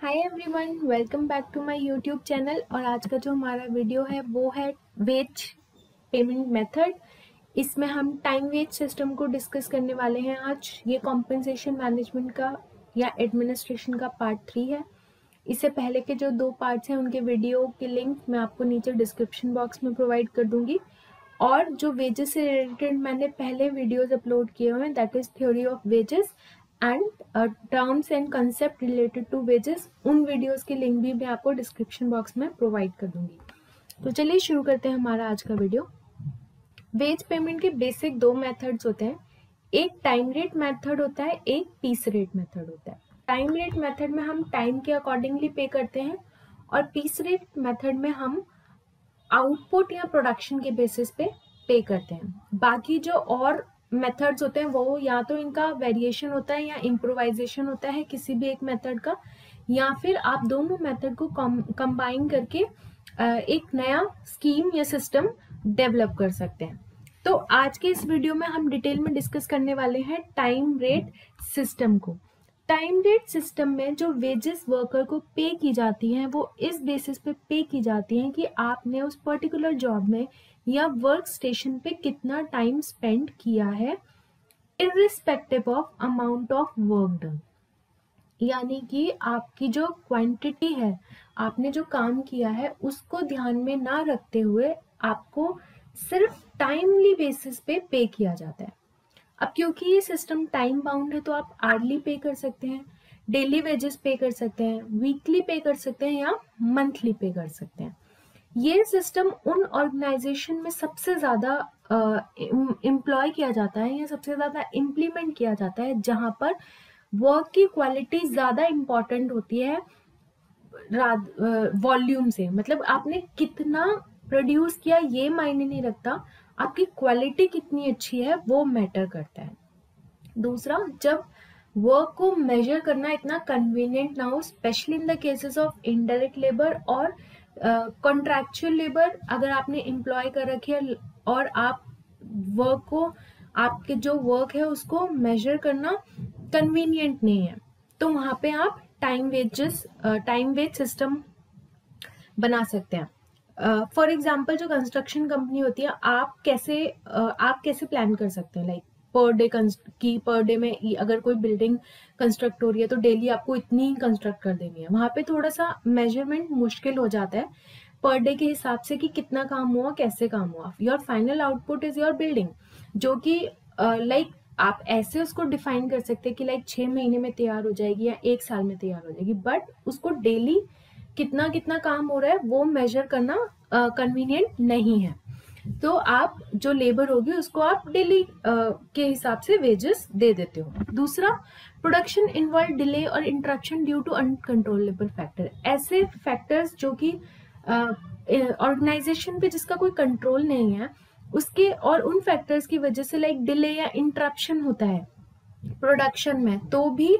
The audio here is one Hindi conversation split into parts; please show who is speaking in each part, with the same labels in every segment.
Speaker 1: Hi everyone, welcome back to my YouTube channel. और आज का जो हमारा वीडियो है वो है वेज पेमेंट मेथड। इसमें हम टाइम वेज सिस्टम को डिस्कस करने वाले हैं। आज ये कॉम्पेंसेशन मैनेजमेंट का या एडमिनिस्ट्रेशन का पार्ट 3 है। इससे पहले के जो 2 पार्ट्स हैं उनके वीडियो के लिंक मैं आपको नीचे डिस्क्रिप्शन बॉक्स में प्रोवाइड कर दूंगी। और जो वेजेस से रिलेटेड मैंने पहले वीडियोस अपलोड किए हुए हैं, that is theory of wages and terms and concept related to wages, उन वीडियोस के लिंक भी मैं आपको डिस्क्रिप्शन बॉक्स में प्रोवाइड कर दूंगी। तो चलिए शुरू करते हैं हमारा आज का वीडियो। वेज पेमेंट के बेसिक 2 मेथड्स होते हैं। एक टाइम रेट मेथड होता है, एक पीस रेट मेथड होता है। टाइम रेट मेथड में हम टाइम के अकॉर्डिंगली पे करते हैं और पीस रेट मेथड में हम आउटपुट या प्रोडक्शन के बेसिस पे करते हैं। बाकी जो और मेथड्स होते हैं वो या तो इनका वेरिएशन होता है या इम्प्रोवाइजेशन होता है किसी भी एक मेथड का, या फिर आप दोनों मेथड को कंबाइन करके एक नया स्कीम या सिस्टम डेवलप कर सकते हैं। तो आज के इस वीडियो में हम डिटेल में डिस्कस करने वाले हैं टाइम रेट सिस्टम को। टाइम रेट सिस्टम में जो वेजेस वर्कर को पे की जाती हैं वो इस बेसिस पे की जाती हैं कि आपने उस पर्टिकुलर जॉब में या वर्क स्टेशन पे कितना टाइम स्पेंड किया है, irrespective of amount of work done. यानी कि आपकी जो क्वांटिटी है, आपने जो काम किया है उसको ध्यान में ना रखते हुए आपको सिर्फ टाइमली बेसिस पे किया जाता है। अब क्योंकि ये सिस्टम टाइम बाउंड है तो आप आर्ली पे कर सकते हैं, डेली वेजेस पे कर सकते हैं, वीकली पे कर सकते हैं या मंथली पे कर सकते हैं। ये सिस्टम उन ऑर्गेनाइजेशन में सबसे ज्यादा एम्प्लॉय किया जाता है या सबसे ज्यादा इम्प्लीमेंट किया जाता है जहां पर वर्क की क्वालिटी ज्यादा इंपॉर्टेंट होती है वॉल्यूम से। मतलब आपने कितना प्रोड्यूस किया ये मायने नहीं रखता, आपकी क्वालिटी कितनी अच्छी है वो मैटर करता है। दूसरा, जब वर्क को मेजर करना इतना कन्वीनियंट ना हो, specially in the cases of indirect labour और कॉन्ट्रैक्चुअल लेबर, अगर आपने एम्प्लॉय कर रखी है और आप वर्क को, आपके जो वर्क है उसको मेजर करना कन्वीनियंट नहीं है, तो वहां पे आप टाइम वेज सिस्टम बना सकते हैं। फॉर एग्जाम्पल, जो कंस्ट्रक्शन कंपनी होती है, आप कैसे प्लान कर सकते हैं, लाइक पर डे में अगर कोई बिल्डिंग कंस्ट्रक्ट हो रही है तो डेली आपको इतनी कंस्ट्रक्ट कर देनी है। वहां पे थोड़ा सा मेजरमेंट मुश्किल हो जाता है पर डे के हिसाब से कि कितना काम हुआ, कैसे काम हुआ। Your final output is your building, जो कि लाइक आप ऐसे उसको डिफाइन कर सकते हैं कि लाइक 6 महीने में तैयार हो जाएगी या 1 साल में तैयार हो जाएगी, बट उसको डेली कितना कितना काम हो रहा है वो मेजर करना कन्वीनियंट नहीं है। तो आप जो लेबर होगी उसको आप डेली के हिसाब से वेजेस दे देते हो। दूसरा, प्रोडक्शन इन्वॉल्व डिले और interruption due to uncontrollable factor. ऐसे फैक्टर्स जो कि ऑर्गेनाइजेशन पे जिसका कोई कंट्रोल नहीं है, उसके और उन फैक्टर्स की वजह से लाइक डिले या इंटरप्शन होता है प्रोडक्शन में, तो भी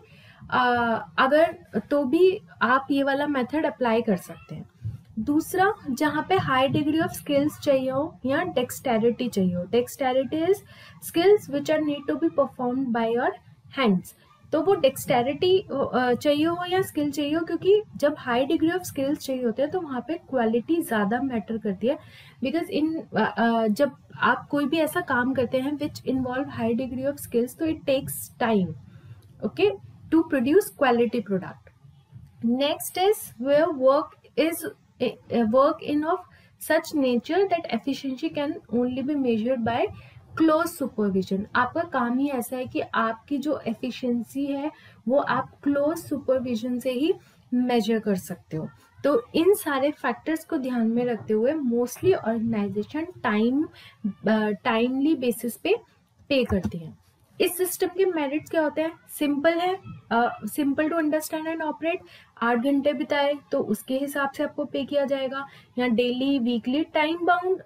Speaker 1: आप ये वाला मेथड अप्लाई कर सकते हैं। दूसरा, जहाँ पे हाई डिग्री ऑफ स्किल्स चाहिए हो या डेक्सटेरिटी चाहिए हो। Dexterity is skills which are need to be performed by your hands. तो वो डेक्सटेरिटी चाहिए हो या स्किल चाहिए हो, क्योंकि जब हाई डिग्री ऑफ स्किल्स चाहिए होते हैं तो वहाँ पे क्वालिटी ज़्यादा मैटर करती है। बिकॉज जब आप कोई भी ऐसा काम करते हैं which involve high degree of skills, तो it takes time, okay, to produce quality product. Next is where work in of such nature that efficiency can only be measured by close supervision। आपका काम ही ऐसा है कि आपकी जो efficiency है वो आप close supervision से ही measure कर सकते हो। तो इन सारे फैक्टर्स को ध्यान में रखते हुए मोस्टली ऑर्गेनाइजेशन टाइमली बेसिस पे करती है। इस सिस्टम के मेरिट्स क्या होते हैं? सिंपल है, simple to understand and operate. 8 घंटे बिताए तो उसके हिसाब से आपको पे किया जाएगा, या डेली वीकली टाइम बाउंड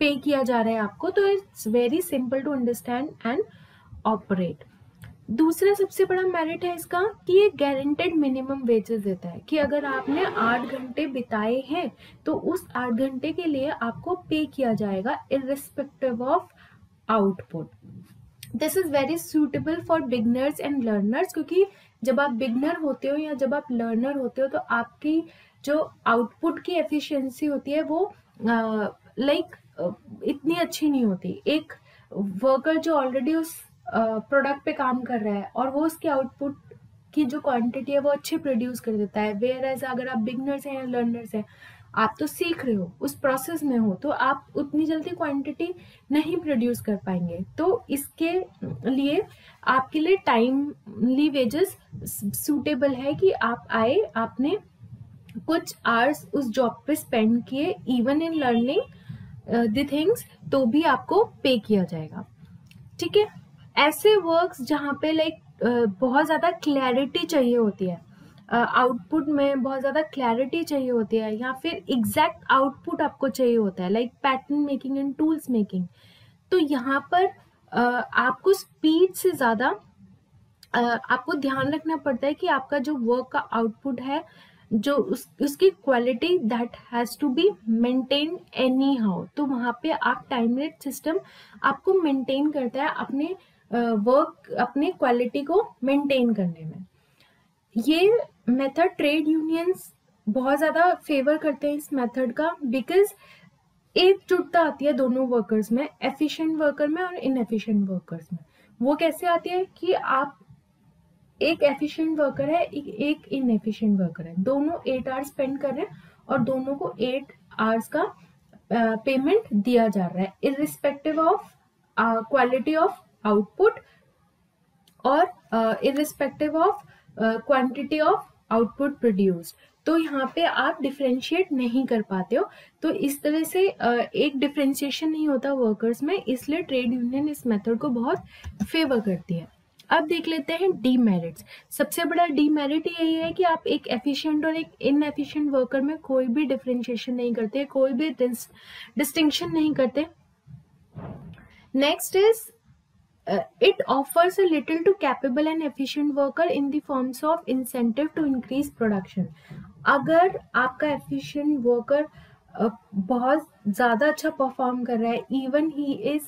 Speaker 1: पे किया जा रहा है आपको, तो it's very simple to understand and operate. दूसरा सबसे बड़ा मेरिट है इसका कि ये गारंटेड मिनिमम वेजेस देता है कि अगर आपने 8 घंटे बिताए हैं तो उस 8 घंटे के लिए आपको पे किया जाएगा irrespective of output. This is very suitable for beginners and learners, क्योंकि जब आप बिगनर होते हो या जब आप लर्नर होते हो तो आपकी जो आउटपुट की एफिशिएंसी होती है वो इतनी अच्छी नहीं होती। एक वर्कर जो ऑलरेडी उस प्रोडक्ट पे काम कर रहा है और वो उसके आउटपुट की जो क्वांटिटी है वो अच्छी प्रोड्यूस कर देता है, वेयर एज अगर आप बिगनर्स हैं या लर्नर्स हैं, आप तो सीख रहे हो, उस प्रोसेस में हो, तो आप उतनी जल्दी क्वांटिटी नहीं प्रोड्यूस कर पाएंगे। तो इसके लिए आपके लिए टाइमली वेजेस सूटेबल है कि आप आए, आपने कुछ आवर्स उस जॉब पे स्पेंड किए, even in learning the things, तो भी आपको पे किया जाएगा। ठीक है, ऐसे वर्क्स जहाँ पे बहुत ज़्यादा क्लैरिटी चाहिए होती है, आउटपुट में बहुत ज़्यादा क्लैरिटी चाहिए होती है, या फिर एग्जैक्ट आउटपुट आपको चाहिए होता है, like pattern making and tools making, तो यहाँ पर आपको स्पीड से ज़्यादा आपको ध्यान रखना पड़ता है कि आपका जो वर्क का आउटपुट है, जो उसकी quality that has to be maintain anyhow. तो वहाँ पे आप टाइम रेट सिस्टम आपको मेंटेन करता है अपने वर्क, अपने क्वालिटी को मेंटेन करने में। ये मेथड ट्रेड यूनियंस बहुत ज़्यादा फेवर करते हैं इस मेथड का, बिकॉज एकजुटता आती है दोनों वर्कर्स में, एफिशिएंट वर्कर में और इनएफिशिएंट वर्कर्स में। वो कैसे आती है कि आप एक एफिशिएंट वर्कर है, एक इनएफिशिएंट वर्कर है, दोनों 8 आवर्स स्पेंड कर रहे हैं और दोनों को 8 आवर्स का पेमेंट दिया जा रहा है, irrespective of quality of output और irrespective of quantity of output produced. तो यहाँ पे आप डिफरेंशिएट नहीं कर पाते हो, तो इस तरह से एक डिफरेंशिएशन नहीं होता वर्कर्स में, इसलिए ट्रेड यूनियन इस मेथड को बहुत फेवर करती है। अब देख लेते हैं डीमेरिट्स। सबसे बड़ा डीमेरिट यही है कि आप एक एफिशिएंट और एक इनएफिशिएंट वर्कर में कोई भी डिफरेंशिएशन नहीं करते, कोई भी डिस्टिंक्शन नहीं करते। Next is it offers a little to capable and efficient worker in the forms of incentive to increase production। अगर आपका efficient worker बहुत ज़्यादा अच्छा परफॉर्म कर रहा है, even he is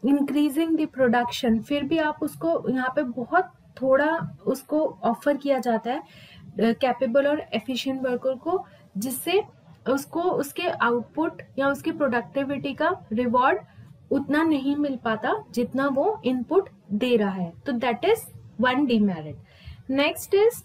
Speaker 1: increasing the production, फिर भी आप उसको यहाँ पे बहुत थोड़ा उसको ऑफर किया जाता है कैपेबल और एफिशिएंट वर्कर को, जिससे उसको उसके आउटपुट या उसकी प्रोडक्टिविटी का रिवॉर्ड उतना नहीं मिल पाता जितना वो इनपुट दे रहा है। तो that is one demerit. Next is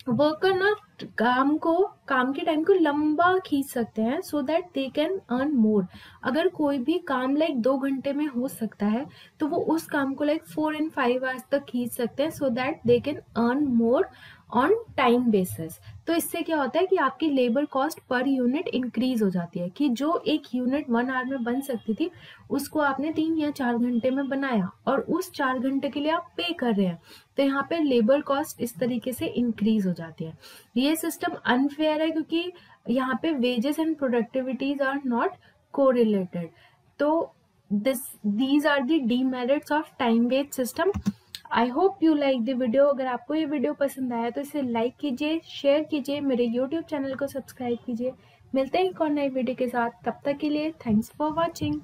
Speaker 1: worker ना काम के टाइम को लंबा खींच सकते हैं so that they can earn more. अगर कोई भी काम 2 घंटे में हो सकता है तो वो उस काम को 4 and 5 आवर्स तक खींच सकते हैं so that they can earn more on time basis. तो इससे क्या होता है कि आपकी labour cost per unit increase हो जाती है, कि जो एक यूनिट 1 आवर में बन सकती थी उसको आपने 3 या 4 घंटे में बनाया और उस 4 घंटे के लिए आप पे कर रहे हैं, तो यहाँ पे लेबर कॉस्ट इस तरीके से इंक्रीज हो जाती है। ये सिस्टम अनफेयर है क्योंकि यहाँ पे wages and productivities are not correlated. तो these are the demerits of time based system। I hope you like the video. अगर आपको ये वीडियो पसंद आया तो इसे लाइक कीजिए, शेयर कीजिए, मेरे यूट्यूब चैनल को सब्सक्राइब कीजिए। मिलते हैं एक और नई वीडियो के साथ, तब तक के लिए थैंक्स फॉर वॉचिंग।